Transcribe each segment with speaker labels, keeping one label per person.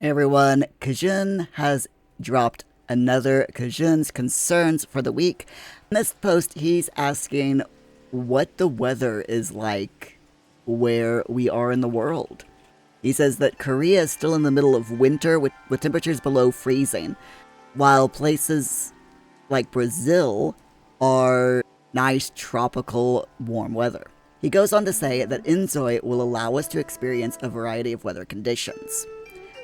Speaker 1: Hey everyone, Kjun has dropped another Kjun's concerns for the week. In this post, he's asking what the weather is like where we are in the world. He says that Korea is still in the middle of winter with temperatures below freezing, while places like Brazil are nice tropical warm weather. He goes on to say that inZOI will allow us to experience a variety of weather conditions,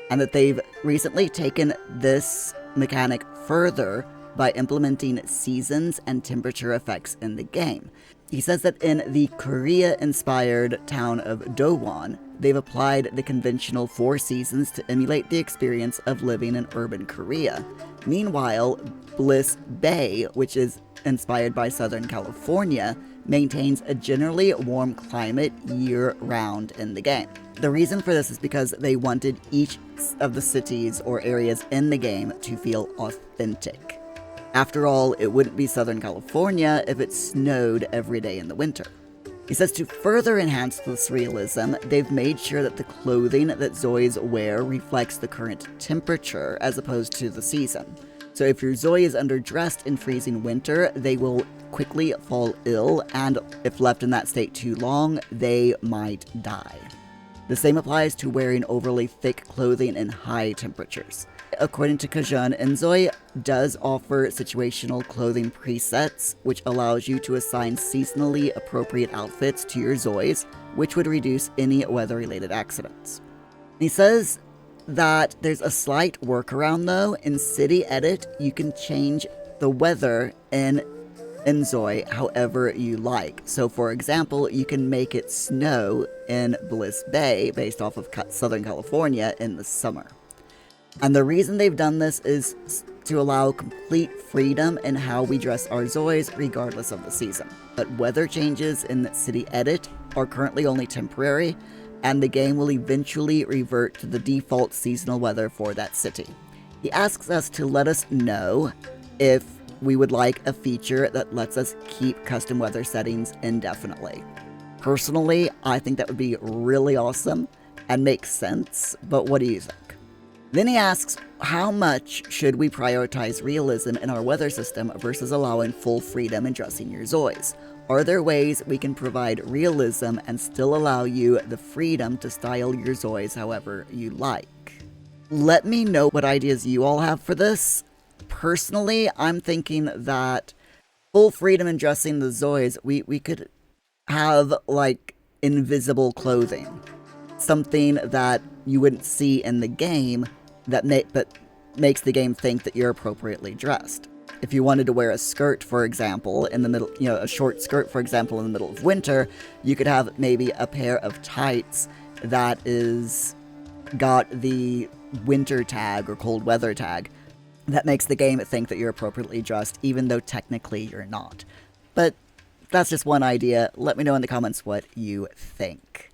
Speaker 1: and that they've recently taken this mechanic further by implementing seasons and temperature effects in the game. He says that in the Korea-inspired town of Dowon, they've applied the conventional 4 seasons to emulate the experience of living in urban Korea. Meanwhile, Bliss Bay, which is inspired by Southern California, maintains a generally warm climate year-round in the game. The reason for this is because they wanted each of the cities or areas in the game to feel authentic. After all, it wouldn't be Southern California if it snowed every day in the winter. He says to further enhance this realism, they've made sure that the clothing that Zois wear reflects the current temperature as opposed to the season. So if your Zoi is underdressed in freezing winter, they will quickly fall ill, and if left in that state too long, they might die. The same applies to wearing overly thick clothing in high temperatures. According to Kjun, inZOI does offer situational clothing presets, which allows you to assign seasonally appropriate outfits to your Zois, which would reduce any weather-related accidents. He says that there's a slight workaround though. In City Edit, you can change the weather in inZOI however you like. So for example, you can make it snow in Bliss Bay based off of Southern California in the summer. And the reason they've done this is to allow complete freedom in how we dress our Zois regardless of the season. But weather changes in City Edit are currently only temporary, and the game will eventually revert to the default seasonal weather for that city. He asks us to let us know if we would like a feature that lets us keep custom weather settings indefinitely. Personally, I think that would be really awesome and makes sense, but what do you think? Then he asks, how much should we prioritize realism in our weather system versus allowing full freedom in dressing your Zois? Are there ways we can provide realism and still allow you the freedom to style your Zois however you like? Let me know what ideas you all have for this. Personally, I'm thinking that full freedom in dressing the Zois, we could have like invisible clothing. Something that you wouldn't see in the game that makes the game think that you're appropriately dressed. If you wanted to wear a skirt, for example, in the middle, a short skirt, for example, in the middle of winter, you could have maybe a pair of tights that is got the winter tag or cold weather tag that makes the game think that you're appropriately dressed, even though technically you're not. But that's just one idea. Let me know in the comments what you think.